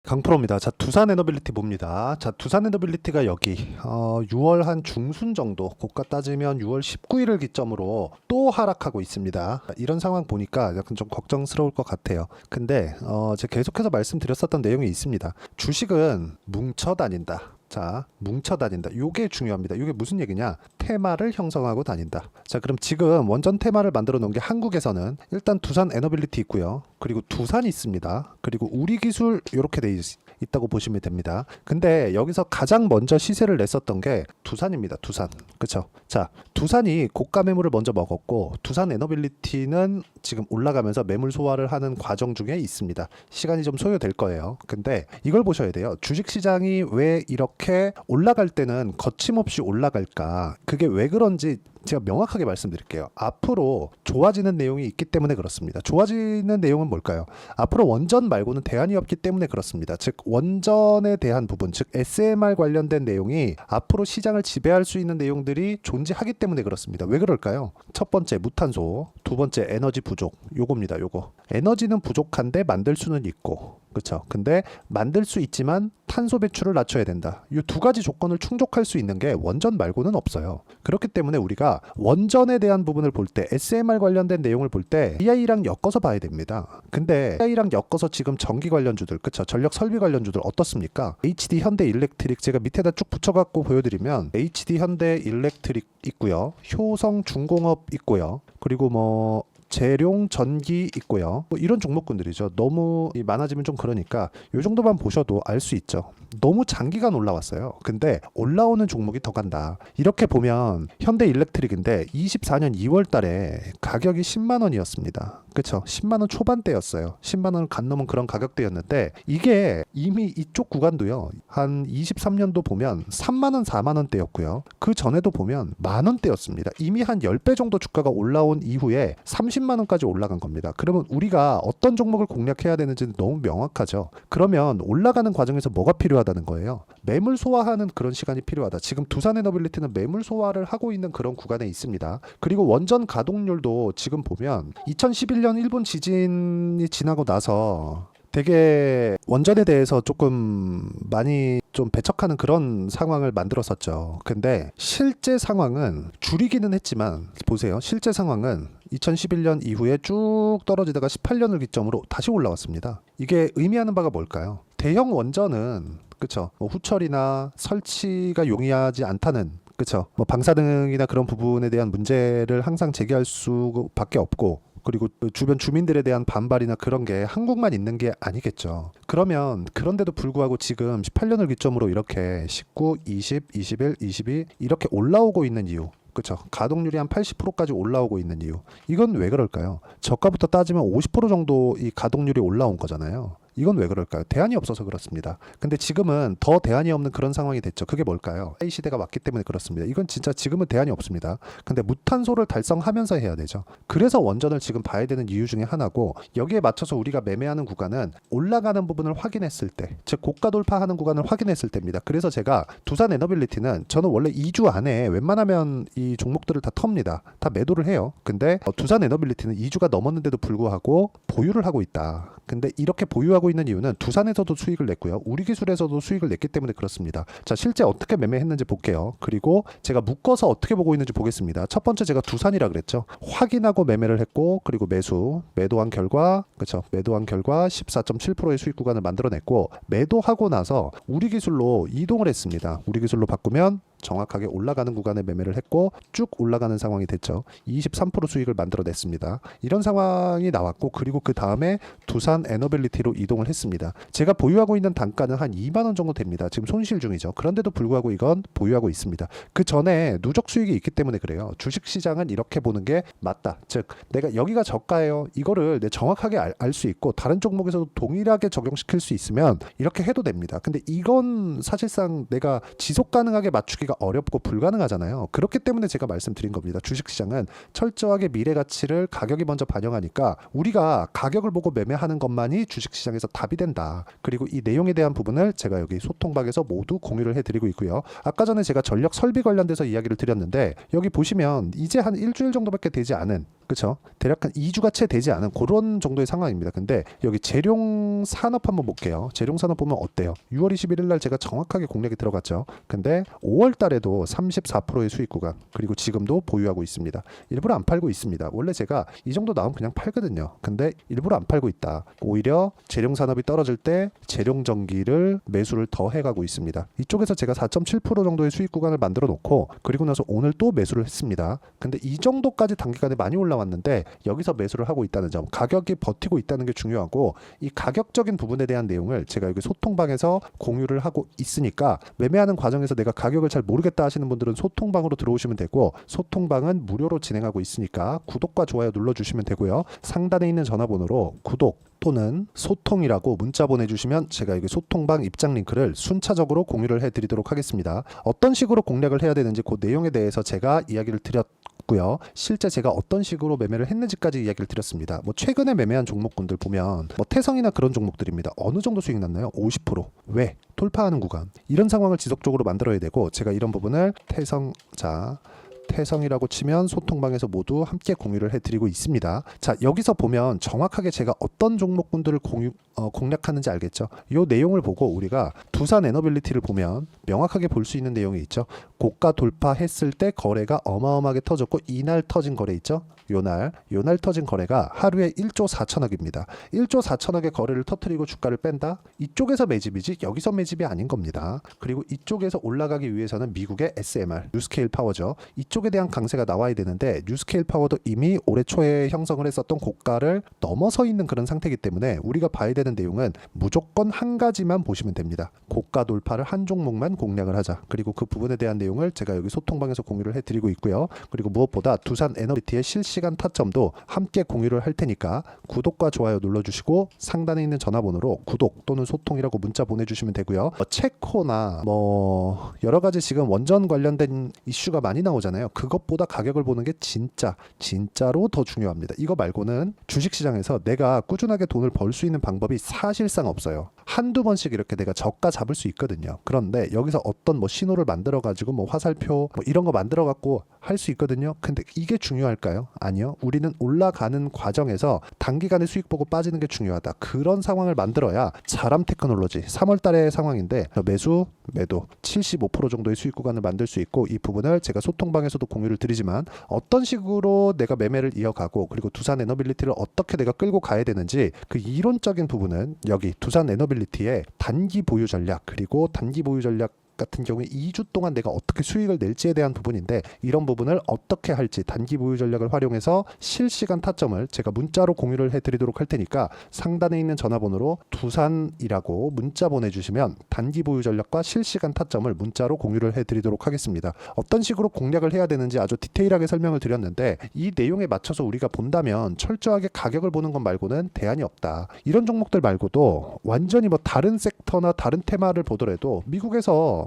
강프로입니다. 자, 두산 에너빌리티 봅니다. 자, 두산 에너빌리티가 여기 6월 한 중순 정도, 고가 따지면 6월 19일을 기점으로 또 하락하고 있습니다. 이런 상황 보니까 약간 좀 걱정스러울 것 같아요. 근데 제가 계속해서 말씀드렸었던 내용이 있습니다. 주식은 뭉쳐 다닌다. 자, 뭉쳐 다닌다. 요게 중요합니다. 요게 무슨 얘기냐? 테마를 형성하고 다닌다. 자, 그럼 지금 원전 테마를 만들어 놓은 게 한국에서는 일단 두산 에너빌리티 있고요. 그리고 두산이 있습니다. 그리고 우리기술 이렇게 돼 있다고 보시면 됩니다. 근데 여기서 가장 먼저 시세를 냈었던 게 두산입니다. 두산. 그쵸? 자, 두산이 고가 매물을 먼저 먹었고 두산 에너빌리티는 지금 올라가면서 매물 소화를 하는 과정 중에 있습니다. 시간이 좀 소요될 거예요. 근데 이걸 보셔야 돼요. 주식시장이 왜 이렇게 올라갈 때는 거침없이 올라갈까? 그게 왜 그런지 제가 명확하게 말씀드릴게요. 앞으로 좋아지는 내용이 있기 때문에 그렇습니다. 좋아지는 내용은 뭘까요? 앞으로 원전 말고는 대안이 없기 때문에 그렇습니다. 즉 원전에 대한 부분, 즉 SMR 관련된 내용이 앞으로 시장을 지배할 수 있는 내용들이 존재하기 때문에 그렇습니다. 왜 그럴까요? 첫 번째 무탄소, 두 번째 에너지 부족. 요겁니다. 요거. 에너지는 부족한데 만들 수는 있고, 그렇죠? 근데 만들 수 있지만 탄소 배출을 낮춰야 된다. 이 두 가지 조건을 충족할 수 있는 게 원전 말고는 없어요. 그렇기 때문에 우리가 원전에 대한 부분을 볼 때, SMR 관련된 내용을 볼 때 EI랑 엮어서 봐야 됩니다. 근데 EI랑 엮어서 지금 전기 관련주들, 그렇죠? 전력 설비 관련주들 어떻습니까? HD 현대 일렉트릭, 제가 밑에다 쭉 붙여갖고 보여드리면 HD 현대 일렉트릭 있고요. 효성 중공업 있고요. 그리고 뭐 재룡 전기 있고요. 뭐 이런 종목군들이죠. 너무 많아지면 좀 그러니까 이 정도만 보셔도 알 수 있죠. 너무 장기간 올라왔어요. 근데 올라오는 종목이 더 간다. 이렇게 보면 현대 일렉트릭인데 24년 2월 달에 가격이 10만 원이었습니다. 그쵸? 10만 원 초반대였어요. 10만 원을 간 넘은 그런 가격대였는데 이게 이미 이쪽 구간도요. 한 23년도 보면 3만 원, 4만 원대였고요. 그 전에도 보면 만 원대였습니다. 이미 한 10배 정도 주가가 올라온 이후에 30만 원까지 올라간 겁니다. 그러면 우리가 어떤 종목을 공략해야 되는지는 너무 명확하죠. 그러면 올라가는 과정에서 뭐가 필요하다는 거예요? 매물 소화하는 그런 시간이 필요하다. 지금 두산에너빌리티는 매물 소화를 하고 있는 그런 구간에 있습니다. 그리고 원전 가동률도 지금 보면 2011년 일본 지진이 지나고 나서 되게 원전에 대해서 조금 많이 좀 배척하는 그런 상황을 만들었었죠. 근데 실제 상황은 줄이기는 했지만 보세요. 실제 상황은 2011년 이후에 쭉 떨어지다가 18년을 기점으로 다시 올라왔습니다. 이게 의미하는 바가 뭘까요? 대형 원전은 그쵸? 뭐 후처리나 설치가 용이하지 않다는 그쵸? 뭐 방사능이나 그런 부분에 대한 문제를 항상 제기할 수밖에 없고 그리고 주변 주민들에 대한 반발이나 그런 게 한국만 있는 게 아니겠죠. 그러면 그런데도 불구하고 지금 18년을 기점으로 이렇게 19, 20, 21, 22 이렇게 올라오고 있는 이유. 그렇죠. 가동률이 한 80%까지 올라오고 있는 이유. 이건 왜 그럴까요? 저가부터 따지면 50% 정도 이 가동률이 올라온 거잖아요. 이건 왜 그럴까요? 대안이 없어서 그렇습니다. 근데 지금은 더 대안이 없는 그런 상황이 됐죠. 그게 뭘까요? AI 시대가 왔기 때문에 그렇습니다. 이건 진짜 지금은 대안이 없습니다. 근데 무탄소를 달성하면서 해야 되죠. 그래서 원전을 지금 봐야 되는 이유 중에 하나고 여기에 맞춰서 우리가 매매하는 구간은 올라가는 부분을 확인했을 때, 즉 고가 돌파하는 구간을 확인했을 때입니다. 그래서 제가 두산 에너빌리티는 저는 원래 2주 안에 웬만하면 이 종목들을 다 텁니다. 다 매도를 해요. 근데 두산 에너빌리티는 2주가 넘었는데도 불구하고 보유를 하고 있다. 근데 이렇게 보유하고 있는 이유는 두산에서도 수익을 냈고요. 우리기술에서도 수익을 냈기 때문에 그렇습니다. 자, 실제 어떻게 매매했는지 볼게요. 그리고 제가 묶어서 어떻게 보고 있는지 보겠습니다. 첫 번째 제가 두산이라 그랬죠. 확인하고 매매를 했고 그리고 매도한 결과 그렇죠. 매도한 결과 14.7%의 수익 구간을 만들어냈고 매도하고 나서 우리기술로 이동을 했습니다. 우리기술로 바꾸면 정확하게 올라가는 구간에 매매를 했고 쭉 올라가는 상황이 됐죠. 23% 수익을 만들어냈습니다. 이런 상황이 나왔고 그리고 그 다음에 두산 에너빌리티로 이동을 했습니다. 제가 보유하고 있는 단가는 한 2만 원 정도 됩니다. 지금 손실 중이죠. 그런데도 불구하고 이건 보유하고 있습니다. 그 전에 누적 수익이 있기 때문에 그래요. 주식시장은 이렇게 보는 게 맞다. 즉 내가 여기가 저가예요. 이거를 내 정확하게 알 수 있고 다른 종목에서도 동일하게 적용시킬 수 있으면 이렇게 해도 됩니다. 근데 이건 사실상 내가 지속 가능하게 맞추기가 어렵고 불가능하잖아요. 그렇기 때문에 제가 말씀드린 겁니다. 주식시장은 철저하게 미래 가치를 가격이 먼저 반영하니까 우리가 가격을 보고 매매하는 것만이 주식시장에서 답이 된다. 그리고 이 내용에 대한 부분을 제가 여기 소통방에서 모두 공유를 해드리고 있고요. 아까 전에 제가 전력 설비 관련돼서 이야기를 드렸는데 여기 보시면 이제 한 일주일 정도밖에 되지 않은 그쵸? 대략 한 2주가 채 되지 않은 그런 정도의 상황입니다. 근데 여기 재룡 산업 한번 볼게요. 재룡 산업 보면 어때요? 6월 21일 날 제가 정확하게 공략이 들어갔죠. 근데 5월 달에도 34%의 수익 구간, 그리고 지금도 보유하고 있습니다. 일부러 안 팔고 있습니다. 원래 제가 이 정도 나오면 그냥 팔거든요. 근데 일부러 안 팔고 있다. 오히려 재룡 산업이 떨어질 때 재룡 전기를 매수를 더 해가고 있습니다. 이쪽에서 제가 4.7% 정도의 수익 구간을 만들어 놓고, 그리고 나서 오늘 또 매수를 했습니다. 근데 이 정도까지 단기간에 많이 올라왔는데 여기서 매수를 하고 있다는 점, 가격이 버티고 있다는 게 중요하고, 이 가격적인 부분에 대한 내용을 제가 여기 소통방에서 공유를 하고 있으니까, 매매하는 과정에서 내가 가격을 잘 모르겠다 하시는 분들은 소통방으로 들어오시면 되고, 소통방은 무료로 진행하고 있으니까 구독과 좋아요 눌러주시면 되고요. 상단에 있는 전화번호로 구독 또는 소통이라고 문자 보내주시면 제가 여기 소통방 입장 링크를 순차적으로 공유를 해드리도록 하겠습니다. 어떤 식으로 공략을 해야 되는지 그 내용에 대해서 제가 이야기를 드렸고요. 실제 제가 어떤 식으로 매매를 했는지까지 이야기를 드렸습니다. 뭐 최근에 매매한 종목군들 보면 뭐 태성이나 그런 종목들입니다. 어느 정도 수익 났나요? 50%. 왜? 돌파하는 구간. 이런 상황을 지속적으로 만들어야 되고, 제가 이런 부분을 태성이라고 치면 소통방에서 모두 함께 공유를 해드리고 있습니다. 자, 여기서 보면 정확하게 제가 어떤 종목군들을 공략하는지 알겠죠? 이 내용을 보고 우리가 두산 에너빌리티를 보면 명확하게 볼 수 있는 내용이 있죠. 고가 돌파했을 때 거래가 어마어마하게 터졌고, 이날 터진 거래 있죠? 요날 터진 거래가 하루에 1조 4천억입니다. 1조 4천억의 거래를 터뜨리고 주가를 뺀다? 이쪽에서 매집이지 여기서 매집이 아닌 겁니다. 그리고 이쪽에서 올라가기 위해서는 미국의 SMR, 뉴스케일 파워죠. 이쪽에 대한 강세가 나와야 되는데, 뉴스케일 파워도 이미 올해 초에 형성을 했었던 고가를 넘어서 있는 그런 상태이기 때문에 우리가 봐야 되는 내용은 무조건 한 가지만 보시면 됩니다. 고가 돌파를 한 종목만 공략을 하자. 그리고 그 부분에 대한 내용을 제가 여기 소통방에서 공유를 해드리고 있고요. 그리고 무엇보다 두산 에너비티의 실시간 타점도 함께 공유를 할 테니까 구독과 좋아요 눌러주시고, 상단에 있는 전화번호로 구독 또는 소통이라고 문자 보내주시면 되고요. 체코나 뭐 여러 가지 지금 원전 관련된 이슈가 많이 나오잖아요. 그것보다 가격을 보는 게 진짜로 더 중요합니다. 이거 말고는 주식시장에서 내가 꾸준하게 돈을 벌 수 있는 방법이 사실상 없어요. 한두 번씩 이렇게 내가 저가 잡을 수 있거든요. 그런데 여기서 어떤 뭐 신호를 만들어 가지고 뭐 화살표 뭐 이런 거 만들어 갖고 할 수 있거든요. 근데 이게 중요할까요? 아니요. 우리는 올라가는 과정에서 단기간에 수익 보고 빠지는 게 중요하다. 그런 상황을 만들어야 자람 테크놀로지 3월 달의 상황인데 매수, 매도 75% 정도의 수익 구간을 만들 수 있고, 이 부분을 제가 소통방에서도 공유를 드리지만 어떤 식으로 내가 매매를 이어가고, 그리고 두산 에너빌리티를 어떻게 내가 끌고 가야 되는지 그 이론적인 부분은 여기 두산 에너빌리티의 단기 보유 전략, 그리고 단기 보유 전략 같은 경우에 2주 동안 내가 어떻게 수익을 낼지에 대한 부분인데, 이런 부분을 어떻게 할지 단기 보유 전략을 활용해서 실시간 타점을 제가 문자로 공유를 해드리도록 할 테니까, 상단에 있는 전화번호로 두산이라고 문자 보내주시면 단기 보유 전략과 실시간 타점을 문자로 공유를 해드리도록 하겠습니다. 어떤 식으로 공략을 해야 되는지 아주 디테일하게 설명을 드렸는데, 이 내용에 맞춰서 우리가 본다면 철저하게 가격을 보는 것 말고는 대안이 없다. 이런 종목들 말고도 완전히 뭐 다른 섹터나 다른 테마를 보더라도 미국에서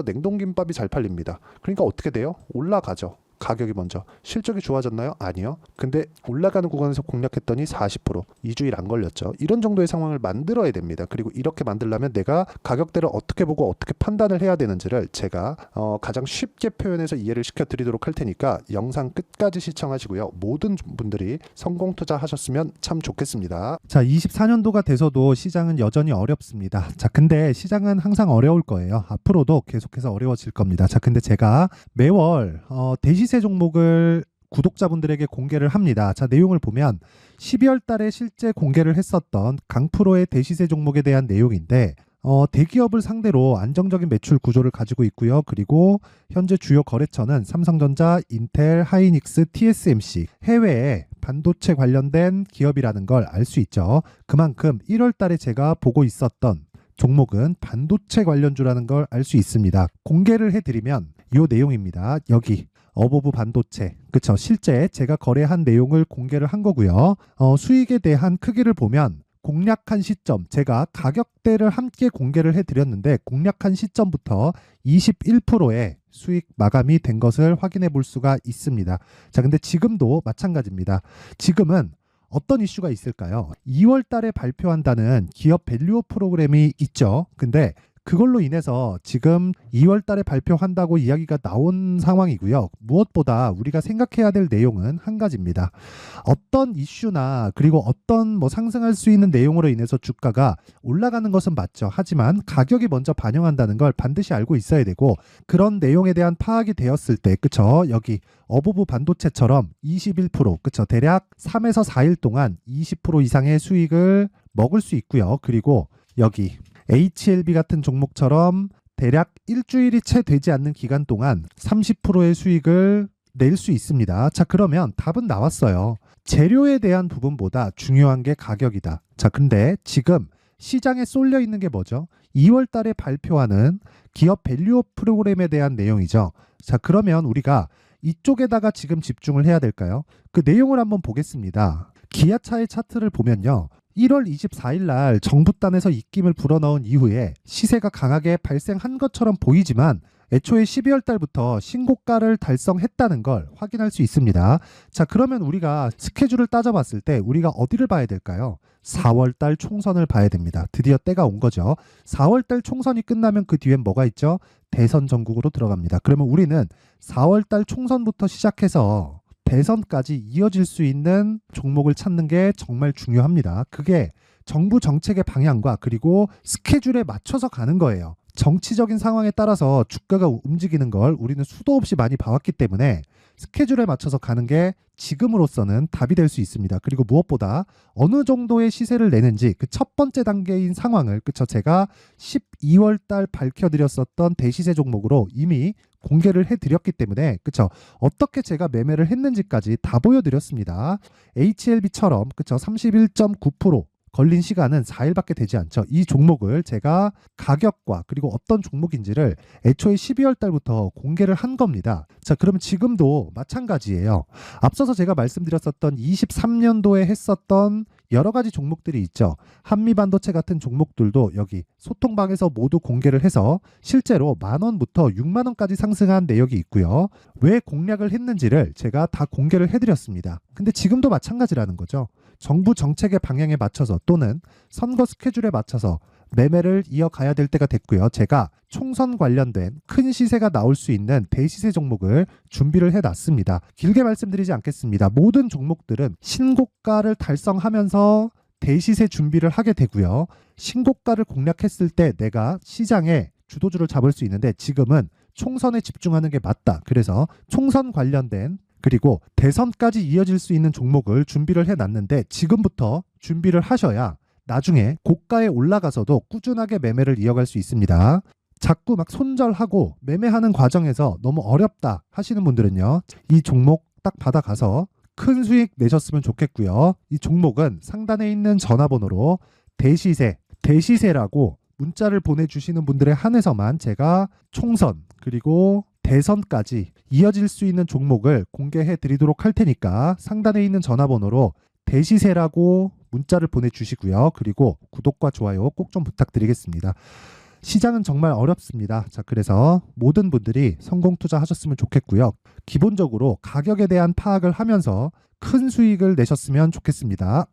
냉동김밥이 잘 팔립니다. 그러니까 어떻게 돼요? 올라가죠. 가격이 먼저. 실적이 좋아졌나요? 아니요. 근데 올라가는 구간에서 공략했더니 40%, 2주일 안 걸렸죠. 이런 정도의 상황을 만들어야 됩니다. 그리고 이렇게 만들려면 내가 가격대를 어떻게 보고 어떻게 판단을 해야 되는지를 제가 가장 쉽게 표현해서 이해를 시켜드리도록 할 테니까 영상 끝까지 시청하시고요. 모든 분들이 성공 투자하셨으면 참 좋겠습니다. 자, 24년도가 돼서도 시장은 여전히 어렵습니다. 자, 근데 시장은 항상 어려울 거예요. 앞으로도 계속해서 어려워질 겁니다. 자, 근데 제가 매월 대시세 종목을 구독자분들에게 공개를 합니다. 자, 내용을 보면 12월 달에 실제 공개를 했었던 강프로의 대시세 종목에 대한 내용인데, 대기업을 상대로 안정적인 매출 구조를 가지고 있고요. 그리고 현재 주요 거래처는 삼성전자, 인텔, 하이닉스, TSMC, 해외에 반도체 관련된 기업이라는 걸 알 수 있죠. 그만큼 1월 달에 제가 보고 있었던 종목은 반도체 관련주라는 걸 알 수 있습니다. 공개를 해드리면 이 내용입니다. 여기 어보브 반도체, 그쵸? 실제 제가 거래한 내용을 공개를 한 거고요. 수익에 대한 크기를 보면 공략한 시점, 제가 가격대를 함께 공개를 해드렸는데 공략한 시점부터 21%의 수익 마감이 된 것을 확인해 볼 수가 있습니다. 자, 근데 지금도 마찬가지입니다. 지금은 어떤 이슈가 있을까요? 2월 달에 발표한다는 기업 밸류업 프로그램이 있죠. 근데 그걸로 인해서 지금 2월 달에 발표한다고 이야기가 나온 상황이고요. 무엇보다 우리가 생각해야 될 내용은 한 가지입니다. 어떤 이슈나 그리고 어떤 상승할 수 있는 내용으로 인해서 주가가 올라가는 것은 맞죠. 하지만 가격이 먼저 반영한다는 걸 반드시 알고 있어야 되고, 그런 내용에 대한 파악이 되었을 때, 그쵸? 여기 어부부 반도체처럼 21%, 그쵸? 대략 3에서 4일 동안 20% 이상의 수익을 먹을 수 있고요. 그리고 여기 HLB 같은 종목처럼 대략 일주일이 채 되지 않는 기간 동안 30%의 수익을 낼 수 있습니다. 자, 그러면 답은 나왔어요. 재료에 대한 부분보다 중요한 게 가격이다. 자, 근데 지금 시장에 쏠려 있는 게 뭐죠? 2월 달에 발표하는 기업 밸류업 프로그램에 대한 내용이죠. 자, 그러면 우리가 이쪽에다가 지금 집중을 해야 될까요? 그 내용을 한번 보겠습니다. 기아차의 차트를 보면요. 1월 24일 날 정부단에서 입김을 불어넣은 이후에 시세가 강하게 발생한 것처럼 보이지만 애초에 12월 달부터 신고가를 달성했다는 걸 확인할 수 있습니다. 자, 그러면 우리가 스케줄을 따져봤을 때 우리가 어디를 봐야 될까요? 4월 달 총선을 봐야 됩니다. 드디어 때가 온 거죠. 4월 달 총선이 끝나면 그 뒤엔 뭐가 있죠? 대선 전국으로 들어갑니다. 그러면 우리는 4월 달 총선부터 시작해서 대선까지 이어질 수 있는 종목을 찾는 게 정말 중요합니다. 그게 정부 정책의 방향과 그리고 스케줄에 맞춰서 가는 거예요. 정치적인 상황에 따라서 주가가 움직이는 걸 우리는 수도 없이 많이 봐왔기 때문에 스케줄에 맞춰서 가는 게 지금으로서는 답이 될 수 있습니다. 그리고 무엇보다 어느 정도의 시세를 내는지 그 첫 번째 단계인 상황을, 그쵸, 제가 12월 달 밝혀드렸었던 대시세 종목으로 이미 공개를 해드렸기 때문에, 그쵸, 어떻게 제가 매매를 했는지까지 다 보여드렸습니다. HLB처럼, 그쵸, 31.9% 걸린 시간은 4일밖에 되지 않죠. 이 종목을 제가 가격과 그리고 어떤 종목인지를 애초에 12월 달부터 공개를 한 겁니다. 자, 그러면 지금도 마찬가지예요. 앞서서 제가 말씀드렸었던 23년도에 했었던 여러 가지 종목들이 있죠. 한미반도체 같은 종목들도 여기 소통방에서 모두 공개를 해서 실제로 10,000원부터 60,000원까지 상승한 내역이 있고요. 왜 공략을 했는지를 제가 다 공개를 해드렸습니다. 근데 지금도 마찬가지라는 거죠. 정부 정책의 방향에 맞춰서 또는 선거 스케줄에 맞춰서 매매를 이어가야 될 때가 됐고요. 제가 총선 관련된 큰 시세가 나올 수 있는 대시세 종목을 준비를 해놨습니다. 길게 말씀드리지 않겠습니다. 모든 종목들은 신고가를 달성하면서 대시세 준비를 하게 되고요. 신고가를 공략했을 때 내가 시장에 주도주를 잡을 수 있는데 지금은 총선에 집중하는 게 맞다. 그래서 총선 관련된 그리고 대선까지 이어질 수 있는 종목을 준비를 해놨는데 지금부터 준비를 하셔야 나중에 고가에 올라가서도 꾸준하게 매매를 이어갈 수 있습니다. 자꾸 막 손절하고 매매하는 과정에서 너무 어렵다 하시는 분들은요. 이 종목 딱 받아가서 큰 수익 내셨으면 좋겠고요. 이 종목은 상단에 있는 전화번호로 대시세라고 문자를 보내주시는 분들에 한해서만 제가 총선 그리고 대선까지 이어질 수 있는 종목을 공개해 드리도록 할 테니까 상단에 있는 전화번호로 대시세라고 문자를 보내주시고요. 그리고 구독과 좋아요 꼭 좀 부탁드리겠습니다. 시장은 정말 어렵습니다. 자, 그래서 모든 분들이 성공 투자하셨으면 좋겠고요. 기본적으로 가격에 대한 파악을 하면서 큰 수익을 내셨으면 좋겠습니다.